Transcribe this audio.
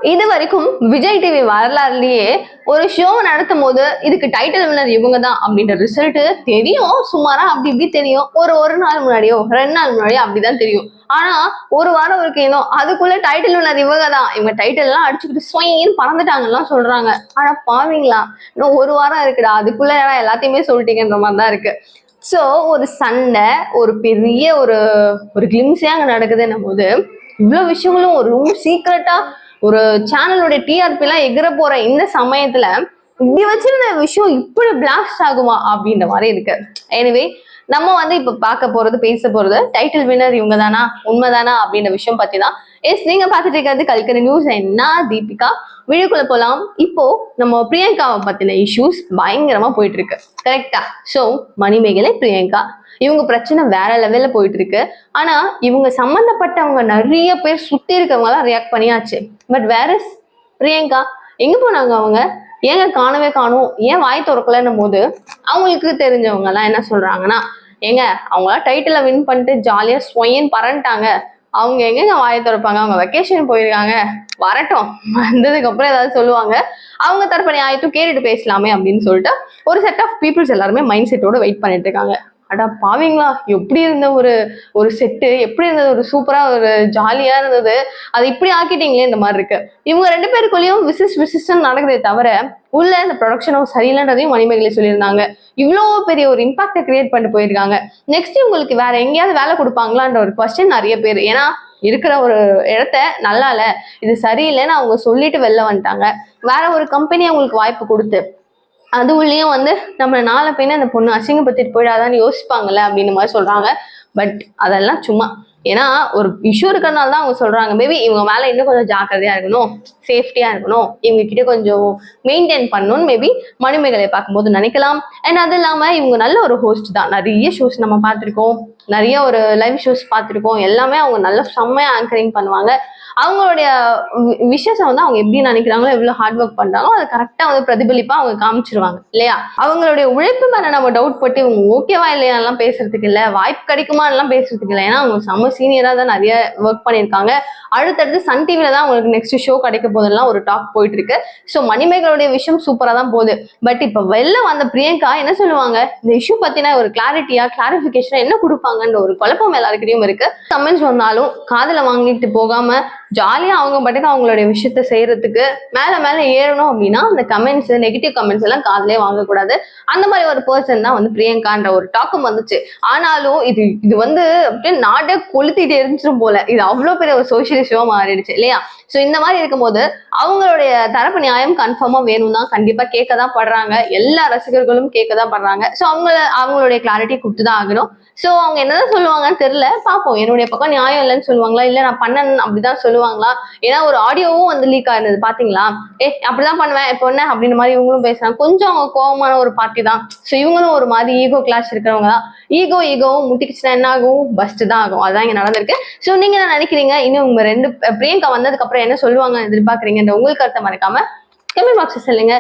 இது வரைக்கும் விஜய் டிவி வரலாறுலயே ஒரு ஷோ நடத்தும் போது இதுக்கு டைட்டில் வின்னர் இவங்க தான் அப்படின்ற ரிசல்ட் தெரியும். சுமாரா அப்படி இப்படி தெரியும். ஒரு நாள் முன்னாடியோ 2 நாள் முன்னாடியோ அப்படிதான் தெரியும். ஆனா ஒரு வாரம் இருக்கு இன்னும் அதுக்குள்ள டைட்டில் வின்னர் இவங்க தான், இவங்க டைட்டில் எல்லாம் அடிச்சுக்கிட்டு ஸ்வைன்னு பறந்துட்டாங்கலாம் சொல்றாங்க. ஆனா பாவீங்களா, இன்னும் ஒரு வாரம் இருக்குடா, அதுக்குள்ள எல்லாத்தையுமே சொல்லிட்டீங்கன்ற மாதிரி தான் இருக்கு. சோ ஒரு சண்டை, ஒரு பெரிய ஒரு ஒரு கிளிம்ஸே அங்க நடக்குதுன்னும் போது இவ்வளவு விஷயங்களும் ஒரு ரொம்ப சீக்கிரட்டா ஒரு சேனலோட டிஆர்பி எல்லாம் எகிர போற இந்த சமயத்துல இப்படி வச்சிருந்த விஷயம் இப்படி பிளாஸ்ட் ஆகுமா அப்படின்ற மாதிரி இருக்கு. எனிவே நம்ம இப்ப பார்க்க போறது, பேச போறது டைட்டில் வின்னர் இவங்க தானா, உண்மைதானா அப்படின்ற விஷயம் பத்தி தான். எஸ், நீங்க பாத்துட்டு இருக்கிறது கல்கரி நியூஸ். என்ன தீபிகா, வீடியோக்குள்ள போலாம். இப்போ நம்ம பிரியங்காவை பத்தின இஷ்யூஸ் பயங்கரமா போயிட்டு இருக்கு, கரெக்டா? சோ மணிமேகலை, பிரியங்கா இவங்க பிரச்சனை வேற லெவல்ல போயிட்டு இருக்கு. ஆனா இவங்க சம்பந்தப்பட்டவங்க நிறைய பேர் சுத்தி இருக்கவங்க எல்லாம் ரியாக்ட் பண்ணியாச்சு. பட் வேற பிரியங்கா எங்க போனாங்க? அவங்க ஏங்க காணவே காணும், ஏன் வாய் திறக்கலன்னும் போது அவங்களுக்கு தெரிஞ்சவங்க எல்லாம் என்ன சொல்றாங்கன்னா, ஏங்க அவங்களாம் டைட்டில வின் பண்ணிட்டு ஜாலியா ஸ்வயன் பறந்துட்டாங்க, அவங்க எங்க வாயை திறப்பாங்க, அவங்க வெக்கேஷன் போயிருக்காங்க, வரட்டும், வந்ததுக்கு அப்புறம் ஏதாவது சொல்லுவாங்க, அவங்க தரப்பணி ஆயிட்டும், கேட்டுட்டு பேசலாமே அப்படின்னு சொல்லிட்டு ஒரு செட் ஆஃப் பீப்புள்ஸ் எல்லாருமே மைண்ட் செட்டோட வெயிட் பண்ணிட்டு இருக்காங்க. அடா பாவீங்களா, எப்படி இருந்த ஒரு செட்டு, எப்படி இருந்தது, ஒரு சூப்பரா ஒரு ஜாலியா இருந்தது, அது இப்படி ஆக்கிட்டீங்களே இந்த மாதிரி இருக்கு. இவங்க 2 பேருக்குள்ளேயும் விசிஸ்ட் நடக்குதே தவிர உள்ள இந்த ப்ரொடக்ஷனும் சரியில்லைன்றதையும் மணிமேகலை சொல்லியிருந்தாங்க. இவ்வளோ பெரிய ஒரு இம்பாக்டை கிரியேட் பண்ணிட்டு போயிருக்காங்க. நெக்ஸ்ட் உங்களுக்கு வேற எங்கேயாவது வேலை கொடுப்பாங்களான்ற ஒரு கொஸ்டின் நிறைய பேர். ஏன்னா இருக்கிற ஒரு இடத்த நல்லா இல்ல, இது சரியில்லைன்னு அவங்க சொல்லிட்டு வெளில வந்துட்டாங்க. வேற ஒரு கம்பெனி அவங்களுக்கு வாய்ப்பு கொடுத்து அது உள்ளேயும் நம்ம நாளை பின்ன அந்த பொண்ணு அசிங்கப்படுத்திட்டு போயிடாதான்னு யோசிப்பாங்கல்ல அப்படின்னு மாதிரி சொல்றாங்க. பட் அதெல்லாம் சும்மா, ஏன்னா ஒரு இஷ்யூ இருக்கிறதுனால தான் அவங்க சொல்றாங்க. மேபி இவங்க மேல இன்னும் கொஞ்சம் ஜாக்கிரதையா இருக்கணும், சேஃப்டியா இருக்கணும், இவங்க கிட்ட கொஞ்சம் மெயின்டைன் பண்ணணும்னு மேபி மணிமேகலை பார்க்கும்போது நினைக்கலாம். அண்ட் அது இல்லாம இவங்க நல்ல ஒரு ஹோஸ்ட் தான். நிறைய ஷோஸ் நம்ம பார்த்துருக்கோம், நிறைய ஒரு லைவ் ஷோஸ் பார்த்துருக்கோம். எல்லாமே அவங்க நல்ல செம்மையா ஆங்கரிங் பண்ணுவாங்க. அவங்களுடைய விஷயத்தை அவங்க எப்படி நினைக்கிறாங்களோ, எவ்வளவு ஹார்ட் ஒர்க் பண்றாங்களோ அதை கரெக்டா பிரதிபலிப்பா அவங்க காமிச்சிருவாங்க இல்லையா? அவங்களுடைய உழைப்பு மேல நம்ம டவுட் பட்டு இவங்க ஓகேவா இல்லையா எல்லாம் பேசுறதுக்கு இல்ல, வாய்ப்பு கிடைக்குமா எல்லாம் பேசுறதுக்கு இல்லை. ஏன்னா அவங்க செம்ம சீனியரா தான் நிறைய ஒர்க் பண்ணியிருக்காங்க. அடுத்தடுத்து சன் டிவில தான் அவங்களுக்கு நெக்ஸ்ட் ஷோ கிடைக்க போதெல்லாம் ஒரு டாக் போயிட்டு இருக்கு. ஸோ மணிமேகலுடைய விஷயம் சூப்பரா தான் போகுது. பட் இப்ப வெளில வந்த பிரியங்கா என்ன சொல்லுவாங்க, இந்த இஷ்யூ பத்தின ஒரு கிளாரிட்டியா கிளாரிபிகேஷன் என்ன கொடுப்பாங்கன்ற ஒரு குழப்பம் எல்லாருக்கிட்டையும் இருக்கு. கமெண்ட்ஸ் வந்தாலும் காதுல வாங்கிட்டு போகாம ஜாலியா அவங்க பாட்டுக்கு அவங்களுடைய விஷயத்த செய்யறதுக்கு மேல மேல ஏறணும் அப்படின்னா அந்த கமெண்ட்ஸ், நெகட்டிவ் கமெண்ட்ஸ் எல்லாம் காதுலயே வாங்கக்கூடாது. அந்த மாதிரி ஒரு பர்சன் தான் பிரியங்கான்ற ஒரு டாக்கும் வந்துச்சு. ஆனாலும் இது அப்படியே நாடே கொளுத்திட்டு எரிஞ்சிடும் போல, இது அவ்வளவு பெரிய ஒரு சோசியல் ஷோ மாறிடுச்சு இல்லையா? சோ இந்த மாதிரி இருக்கும்போது அவங்களுடைய தரப்பு நியாயம் கன்ஃபார்மா வேணும் தான், கண்டிப்பா கேட்கதான் படுறாங்க, எல்லா ரசிகர்களும் கேட்கதான் படுறாங்க. சோ அவங்களுடைய கிளாரிட்டி கொடுத்துதான் ஆகணும். சோ அவங்க என்னதான் சொல்லுவாங்கன்னு தெரியல, பாப்போம். என்னுடைய பக்கம் நியாயம் இல்லைன்னு சொல்லுவாங்களா, இல்ல நான் பண்ணேன் அப்படிதான் சொல்லுவாங்களா? ஏன்னா ஒரு ஆடியோவும் லீக் ஆயிருந்தது பாத்தீங்களா, அப்படிதான் பண்ணுவேன் இப்போ என்ன அப்படின்னு மாதிரி இவங்களும் பேசுறாங்க. கொஞ்சம் அவங்க கோபமான ஒரு பார்ட்டி தான். சோ இவங்களும் ஒரு மாதிரி ஈகோ கிளாஷ் இருக்கிறவங்க தான். ஈகோவும் முட்டிக்குச்சுன்னா என்ன ஆகும், பஸ்ட் தான் ஆகும். அதான் இங்க நடந்திருக்கு. சோ நீங்க என்ன நினைக்கிறீங்க? இன்னும் உங்க பிரியங்கா வந்ததுக்கு அப்புறம் என்ன சொல்லுவாங்க எதிர்பார்க்கறீங்கன்ற உங்களுக்கு கருத்தை மறக்காம கமெண்ட் பாக்ஸ் சொல்லுங்க.